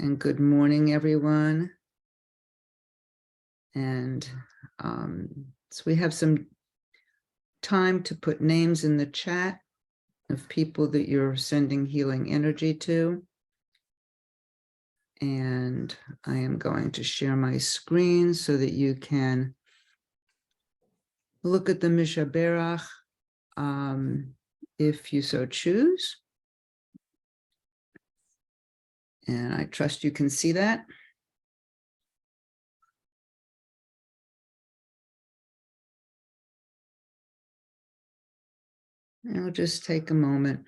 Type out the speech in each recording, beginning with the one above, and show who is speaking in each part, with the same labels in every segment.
Speaker 1: And good morning, everyone. And so we have some time to put names in the chat of people that you're sending healing energy to. And I am going to share my screen so that you can look at the Mishaberach if you so choose. And I trust you can see that. And I'll just take a moment.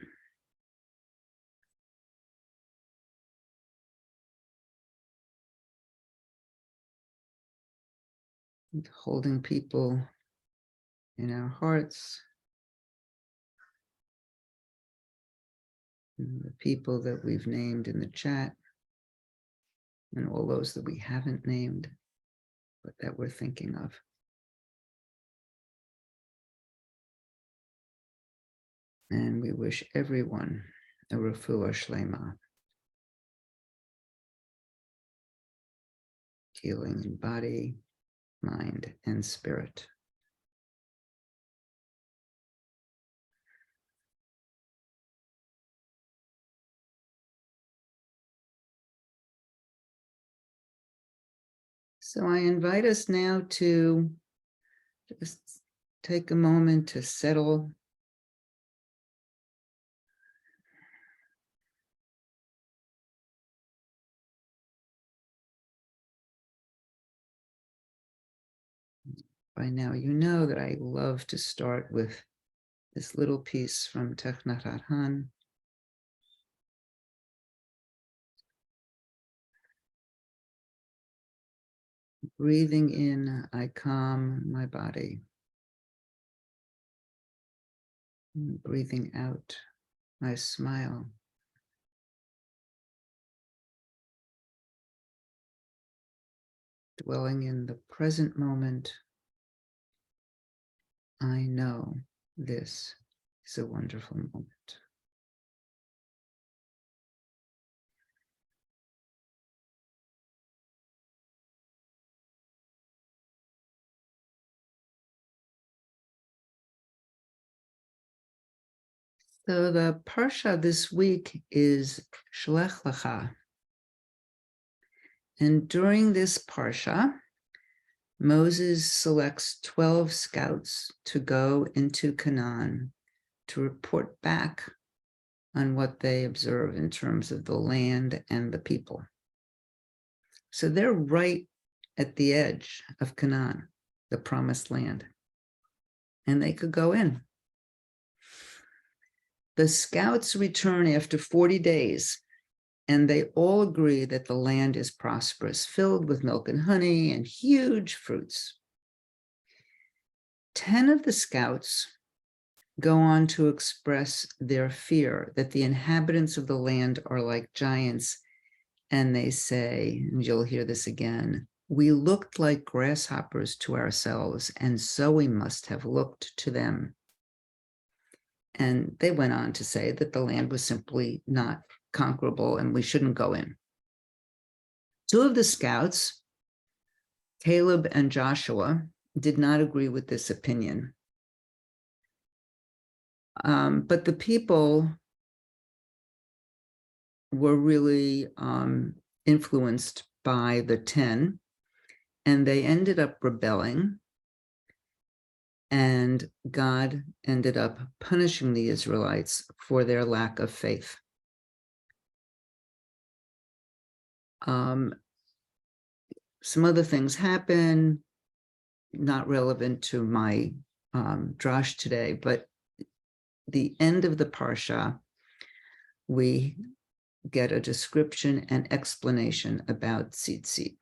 Speaker 1: Holding people in our hearts. And the people that we've named in the chat. And all those that we haven't named, but that we're thinking of. And we wish everyone a refuah shlema, healing in body, mind, and spirit. So I invite us now to just take a moment to settle. By now, you know that I love to start with this little piece from Thich Nhat Hanh. Breathing in, I calm my body. And breathing out, I smile. Dwelling in the present moment, I know this is a wonderful moment. So the parsha this week is Shlech Lecha. And during this parsha, Moses selects 12 scouts to go into Canaan to report back on what they observe in terms of the land and the people. So they're right at the edge of Canaan, the promised land, and they could go in. The scouts return after 40 days, and they all agree that the land is prosperous, filled with milk and honey and huge fruits. 10 of the scouts go on to express their fear that the inhabitants of the land are like giants, and they say, and you'll hear this again, we looked like grasshoppers to ourselves, and so we must have looked to them. And they went on to say that the land was simply not conquerable and we shouldn't go in. 2 of the scouts, Caleb and Joshua, did not agree with this opinion. But the people were really influenced by the 10, and they ended up rebelling. And God ended up punishing the Israelites for their lack of faith. Some other things happen, not relevant to my drash today, but the end of the parsha, we get a description and explanation about tzitzit.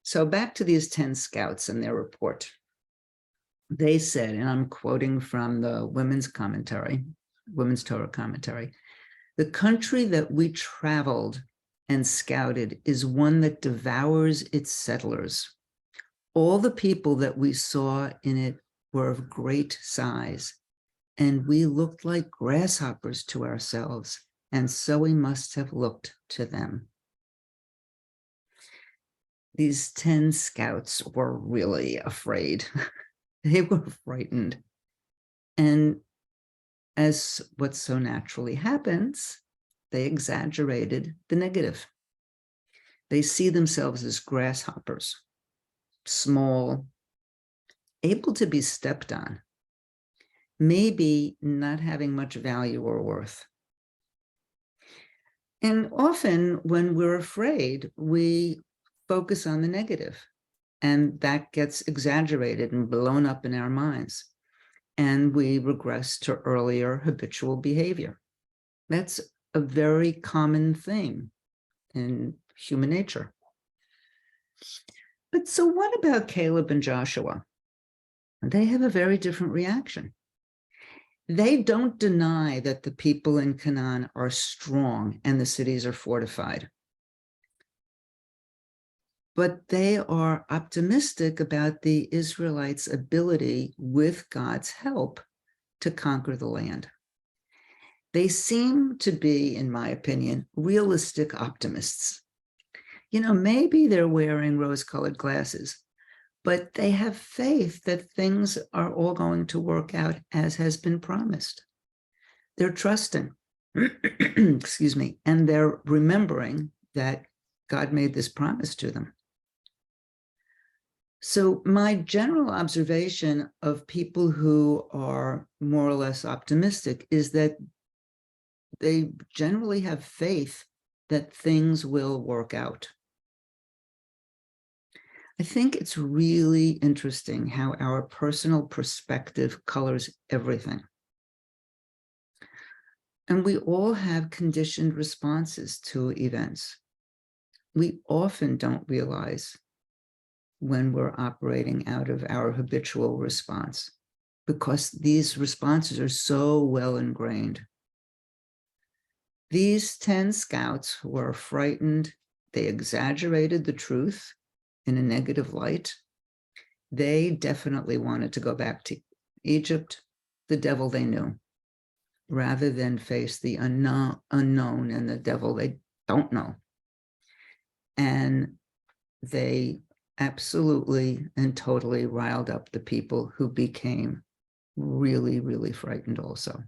Speaker 1: So back to these 10 scouts and their report. They said, and I'm quoting from the Women's Torah commentary, the country that we traveled and scouted is one that devours its settlers. All the people that we saw in it were of great size, and we looked like grasshoppers to ourselves, and so we must have looked to them. These 10 scouts were really afraid. They were frightened. And as what so naturally happens, they exaggerated the negative. They see themselves as grasshoppers, small, able to be stepped on, maybe not having much value or worth. And often when we're afraid, we focus on the negative, and that gets exaggerated and blown up in our minds, and we regress to earlier habitual behavior. That's a very common thing in human nature. But so what about Caleb and Joshua? They have a very different reaction. They don't deny that the people in Canaan are strong and the cities are fortified. But they are optimistic about the Israelites' ability, with God's help, to conquer the land. They seem to be, in my opinion, realistic optimists. You know, maybe they're wearing rose-colored glasses, but they have faith that things are all going to work out as has been promised. They're trusting, excuse me, and they're remembering that God made this promise to them. So my general observation of people who are more or less optimistic is that they generally have faith that things will work out. I think it's really interesting how our personal perspective colors everything. And we all have conditioned responses to events. We often don't realize when we're operating out of our habitual response, because these responses are so well ingrained. These 10 scouts were frightened. They exaggerated the truth in a negative light. They definitely wanted to go back to Egypt, the devil they knew, rather than face the unknown and the devil they don't know. And they absolutely and totally riled up the people, who became really, really frightened also.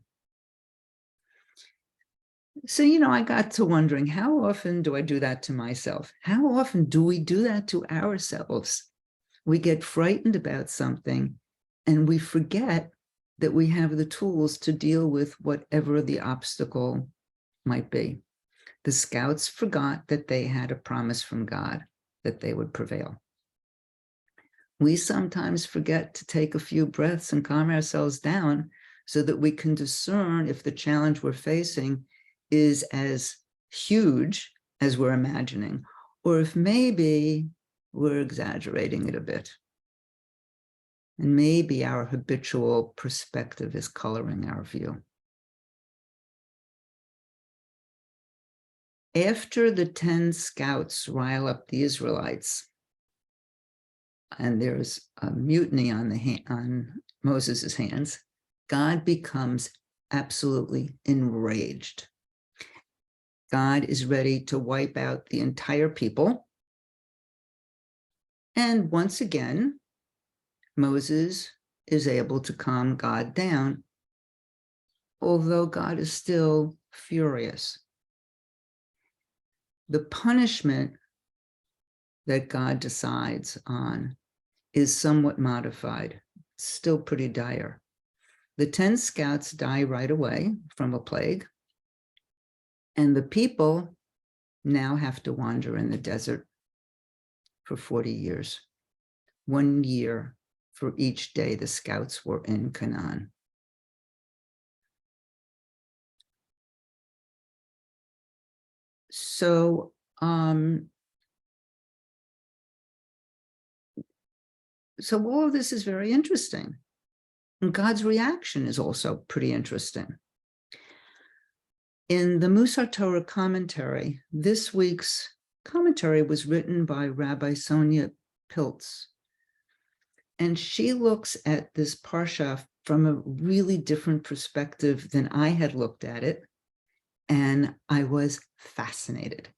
Speaker 1: So, you know, I got to wondering, how often do I do that to myself? How often do we do that to ourselves? We get frightened about something and we forget that we have the tools to deal with whatever the obstacle might be. The scouts forgot that they had a promise from God that they would prevail. We sometimes forget to take a few breaths and calm ourselves down so that we can discern if the challenge we're facing is as huge as we're imagining, or if maybe we're exaggerating it a bit. And maybe our habitual perspective is coloring our view. After the 10 scouts rile up the Israelites, and there's a mutiny on Moses' hands, God becomes absolutely enraged. God is ready to wipe out the entire people. And once again, Moses is able to calm God down, although God is still furious. The punishment that God decides on is somewhat modified, still pretty dire. The 10 scouts die right away from a plague, and the people now have to wander in the desert for 40 years, 1 year for each day the scouts were in Canaan. So, so all of this is very interesting. And God's reaction is also pretty interesting. In the Musar Torah commentary, this week's commentary was written by Rabbi Sonia Piltz. And she looks at this parsha from a really different perspective than I had looked at it. And I was fascinated.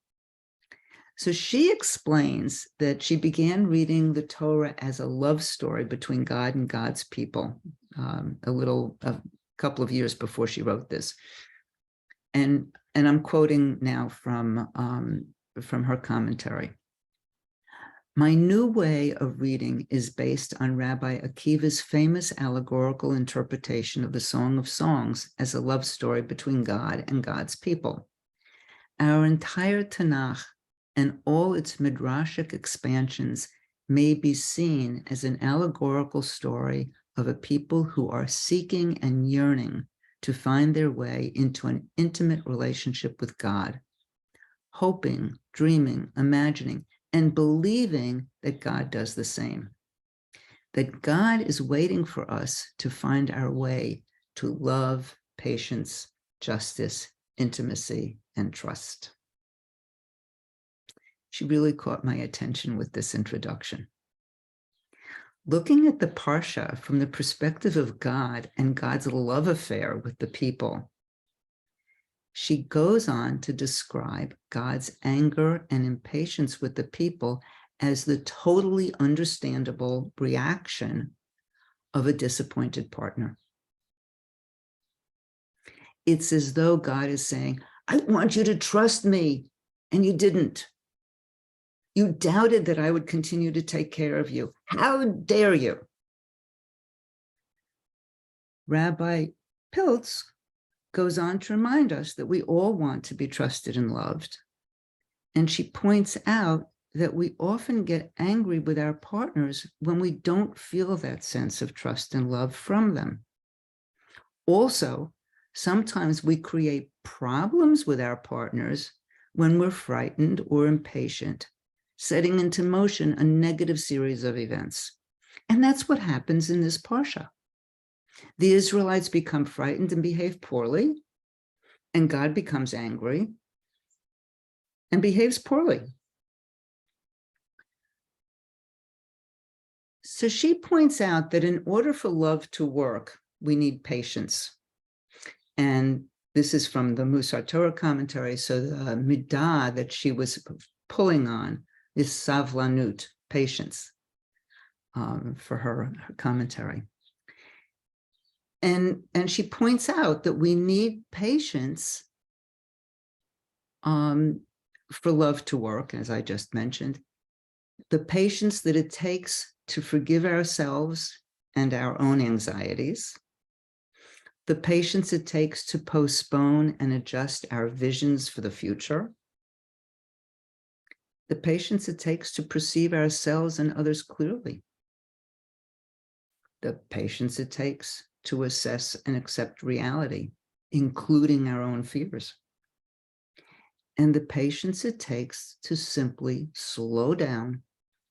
Speaker 1: So she explains that she began reading the Torah as a love story between God and God's people a couple of years before she wrote this. And I'm quoting now from her commentary. My new way of reading is based on Rabbi Akiva's famous allegorical interpretation of the Song of Songs as a love story between God and God's people. Our entire Tanakh and all its midrashic expansions may be seen as an allegorical story of a people who are seeking and yearning to find their way into an intimate relationship with God, hoping, dreaming, imagining, and believing that God does the same, that God is waiting for us to find our way to love, patience, justice, intimacy, and trust. She really caught my attention with this introduction. Looking at the Parsha from the perspective of God and God's love affair with the people, she goes on to describe God's anger and impatience with the people as the totally understandable reaction of a disappointed partner. It's as though God is saying, I want you to trust me, and you didn't. You doubted that I would continue to take care of you. How dare you? Rabbi Pilz goes on to remind us that we all want to be trusted and loved. And she points out that we often get angry with our partners when we don't feel that sense of trust and love from them. Also, sometimes we create problems with our partners when we're frightened or impatient, setting into motion a negative series of events. And that's what happens in this Parsha. The Israelites become frightened and behave poorly, and God becomes angry and behaves poorly. So she points out that in order for love to work, we need patience. And this is from the Musar Torah commentary. So the midah that she was pulling on is savlanut, patience, for her commentary. And she points out that we need patience for love to work, as I just mentioned, the patience that it takes to forgive ourselves and our own anxieties, the patience it takes to postpone and adjust our visions for the future, the patience it takes to perceive ourselves and others clearly, the patience it takes to assess and accept reality, including our own fears, and the patience it takes to simply slow down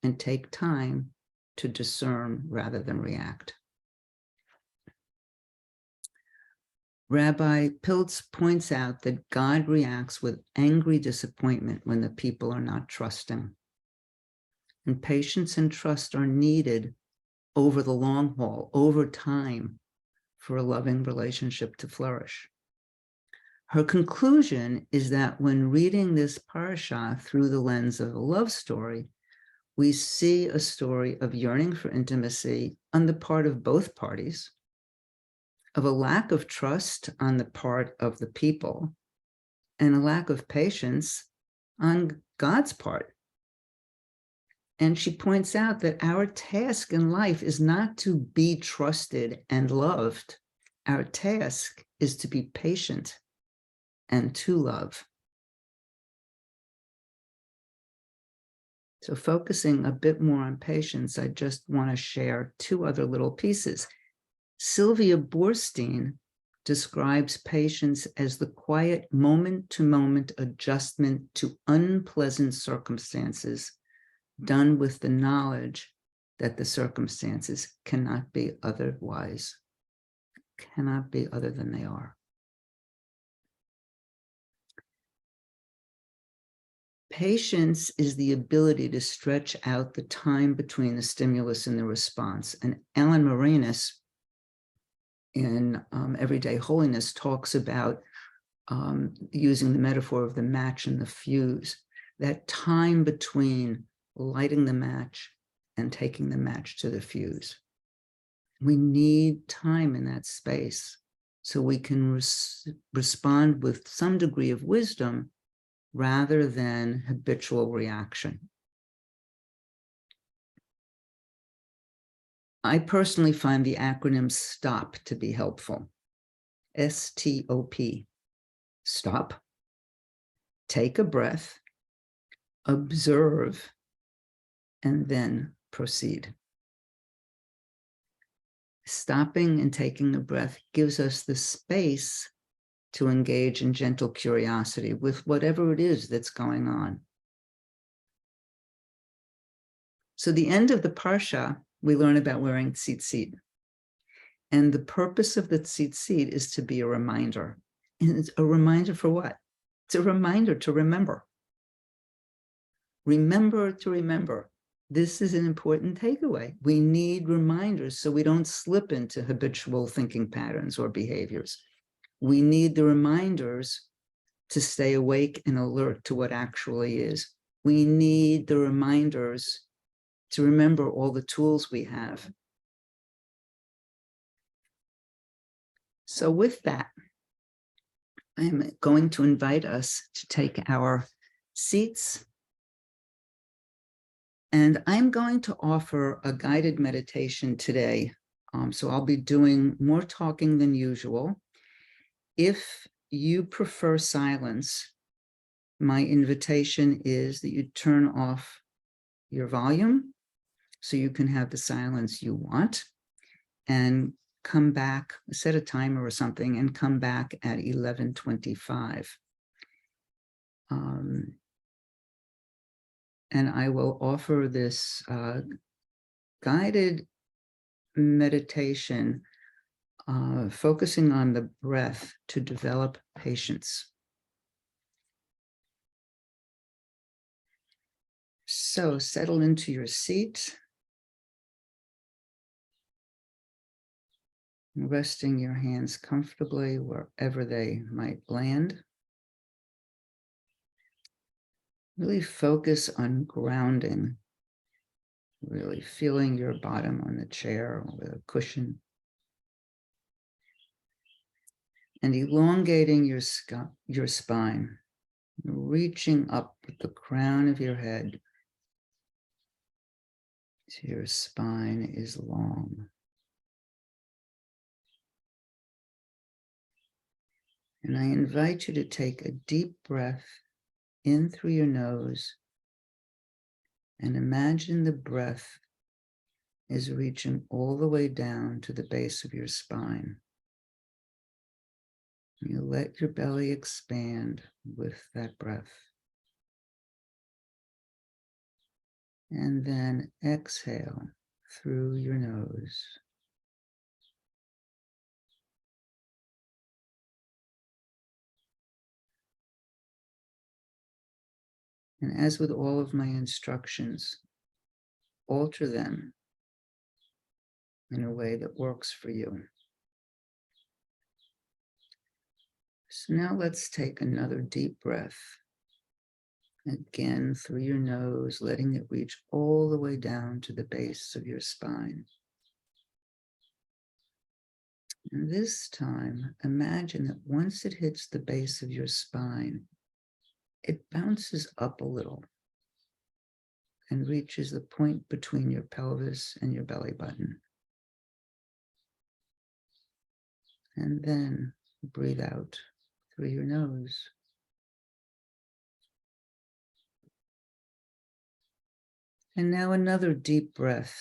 Speaker 1: and take time to discern rather than react. Rabbi Pilz points out that God reacts with angry disappointment when the people are not trusting. And patience and trust are needed over the long haul, over time, for a loving relationship to flourish. Her conclusion is that when reading this parasha through the lens of a love story, we see a story of yearning for intimacy on the part of both parties, of a lack of trust on the part of the people, and a lack of patience on God's part. And she points out that our task in life is not to be trusted and loved. Our task is to be patient and to love. So focusing a bit more on patience, I just want to share two other little pieces. Sylvia Boorstein describes patience as the quiet moment-to-moment adjustment to unpleasant circumstances done with the knowledge that the circumstances cannot be otherwise, cannot be other than they are. Patience is the ability to stretch out the time between the stimulus and the response. And Ellen Moranis in Everyday Holiness talks about using the metaphor of the match and the fuse, that time between lighting the match and taking the match to the fuse. We need time in that space so we can respond with some degree of wisdom rather than habitual reaction. I personally find the acronym STOP to be helpful. S-T-O-P. Stop, take a breath, observe, and then proceed. Stopping and taking a breath gives us the space to engage in gentle curiosity with whatever it is that's going on. So the end of the Parsha, we learn about wearing tzitzit. And the purpose of the tzitzit is to be a reminder. And it's a reminder for what? It's a reminder to remember. Remember to remember. This is an important takeaway. We need reminders so we don't slip into habitual thinking patterns or behaviors. We need the reminders to stay awake and alert to what actually is. We need the reminders to remember all the tools we have. So with that, I'm going to invite us to take our seats. And I'm going to offer a guided meditation today. So I'll be doing more talking than usual. If you prefer silence, my invitation is that you turn off your volume so you can have the silence you want, and come back, set a timer or something, and come back at 11:25. And I will offer this guided meditation focusing on the breath to develop patience. So settle into your seat, resting your hands comfortably wherever they might land. Really focus on grounding, really feeling your bottom on the chair or with a cushion. And elongating your spine, reaching up with the crown of your head so your spine is long. And I invite you to take a deep breath in through your nose and imagine the breath is reaching all the way down to the base of your spine. You let your belly expand with that breath. And then exhale through your nose. And as with all of my instructions, alter them in a way that works for you. So now let's take another deep breath. Again, through your nose, letting it reach all the way down to the base of your spine. And this time, imagine that once it hits the base of your spine, it bounces up a little and reaches the point between your pelvis and your belly button. And then breathe out through your nose. And now another deep breath,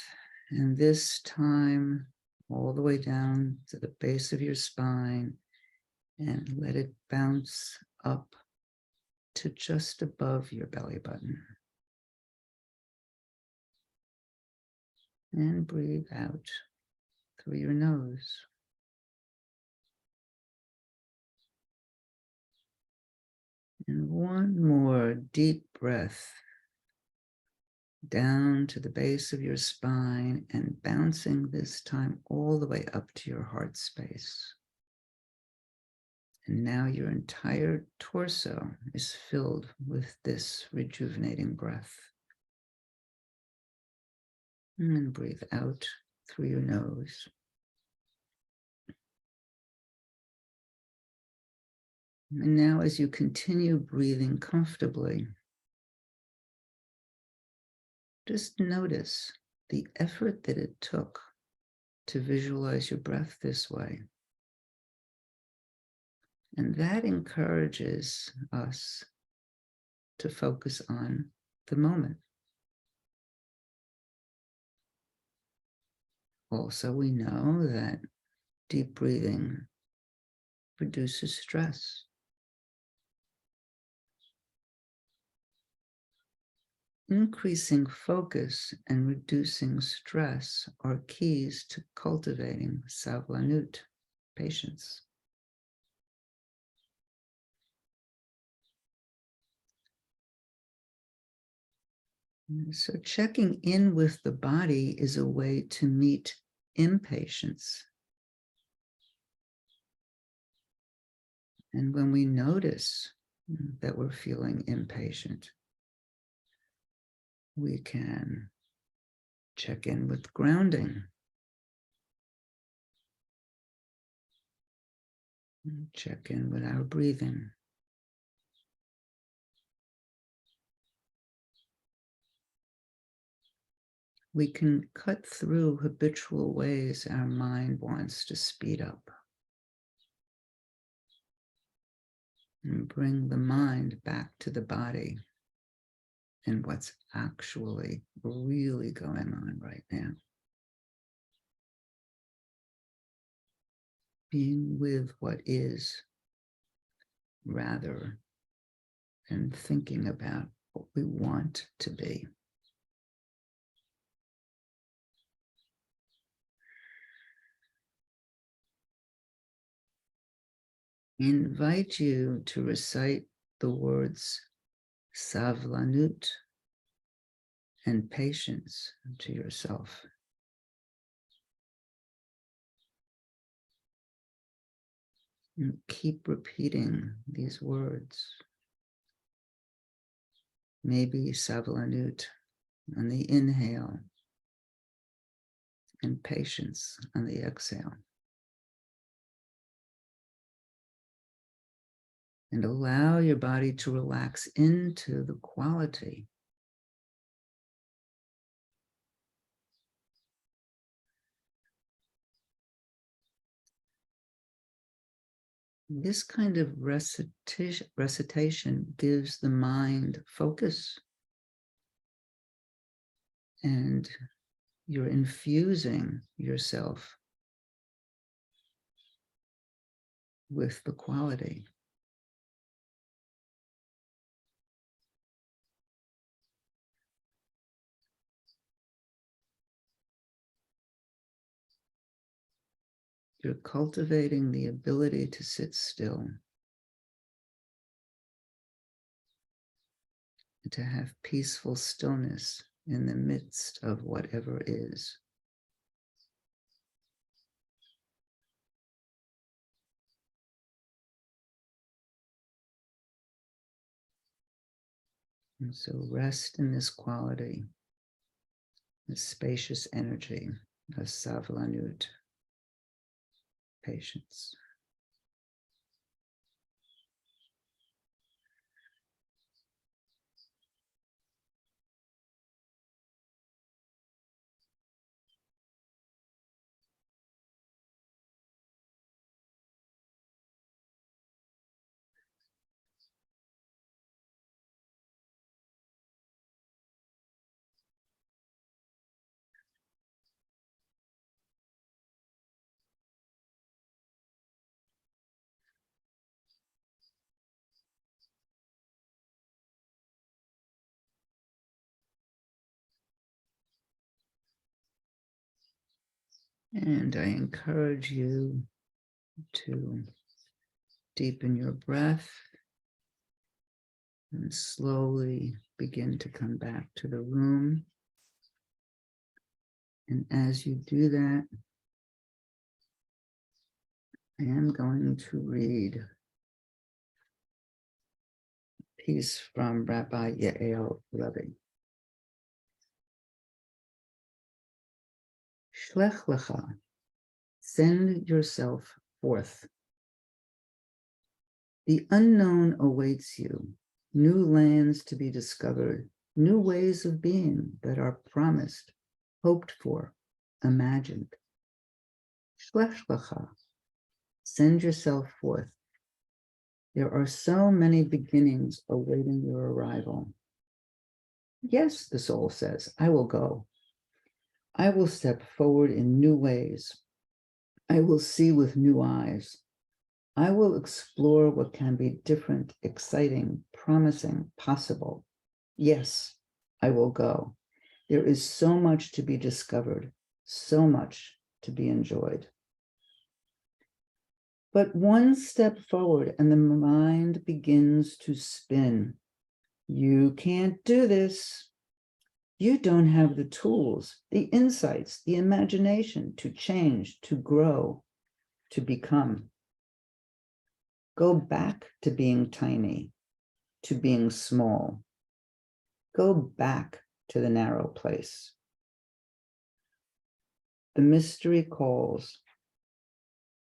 Speaker 1: and this time all the way down to the base of your spine, and let it bounce up to just above your belly button. And breathe out through your nose. And one more deep breath down to the base of your spine and bouncing this time all the way up to your heart space. And now your entire torso is filled with this rejuvenating breath. And breathe out through your nose. And now as you continue breathing comfortably, just notice the effort that it took to visualize your breath this way. And that encourages us to focus on the moment. Also, we know that deep breathing reduces stress. Increasing focus and reducing stress are keys to cultivating savlanut, patience. So checking in with the body is a way to meet impatience. And when we notice that we're feeling impatient, we can check in with grounding. Check in with our breathing. We can cut through habitual ways our mind wants to speed up and bring the mind back to the body and what's actually really going on right now. Being with what is rather than thinking about what we want to be. I invite you to recite the words savlanut and patience to yourself. And keep repeating these words. Maybe savlanut on the inhale and patience on the exhale. And allow your body to relax into the quality. This kind of recitation gives the mind focus, and you're infusing yourself with the quality. You're cultivating the ability to sit still, to have peaceful stillness in the midst of whatever is. And so rest in this quality, this spacious energy of savlanut, patience. And I encourage you to deepen your breath and slowly begin to come back to the room. And as you do that, I am going to read piece from Rabbi Yael Levi. Shlech lecha, send yourself forth. The unknown awaits you, new lands to be discovered, new ways of being that are promised, hoped for, imagined. Shlech lecha, send yourself forth. There are so many beginnings awaiting your arrival. Yes, the soul says, I will go. I will step forward in new ways. I will see with new eyes. I will explore what can be different, exciting, promising, possible. Yes, I will go. There is so much to be discovered, so much to be enjoyed. But one step forward and the mind begins to spin. You can't do this. You don't have the tools, the insights, the imagination to change, to grow, to become. Go back to being tiny, to being small. Go back to the narrow place. The mystery calls.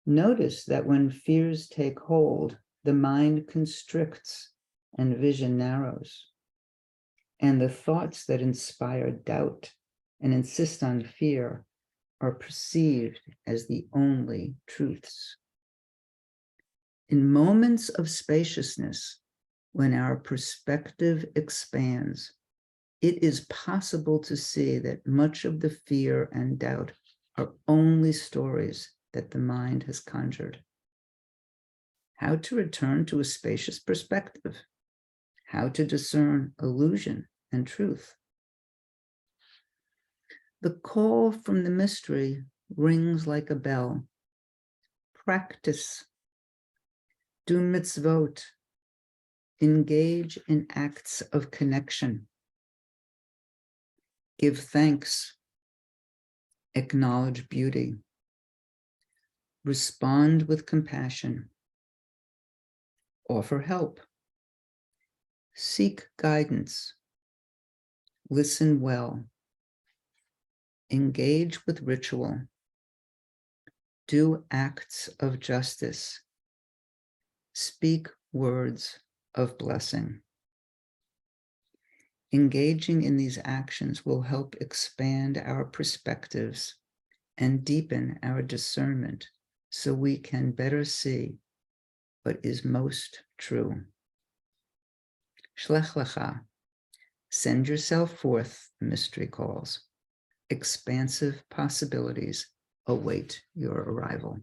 Speaker 1: Notice that when fears take hold, the mind constricts and vision narrows. And the thoughts that inspire doubt and insist on fear are perceived as the only truths. In moments of spaciousness, when our perspective expands, it is possible to see that much of the fear and doubt are only stories that the mind has conjured. How to return to a spacious perspective, how to discern illusion and truth. The call from the mystery rings like a bell. Practice, do mitzvot, engage in acts of connection, give thanks, acknowledge beauty, respond with compassion, offer help, seek guidance, listen well, engage with ritual, do acts of justice, speak words of blessing. Engaging in these actions will help expand our perspectives and deepen our discernment so we can better see what is most true. Shlech lecha, send yourself forth, the mystery calls. Expansive possibilities await your arrival.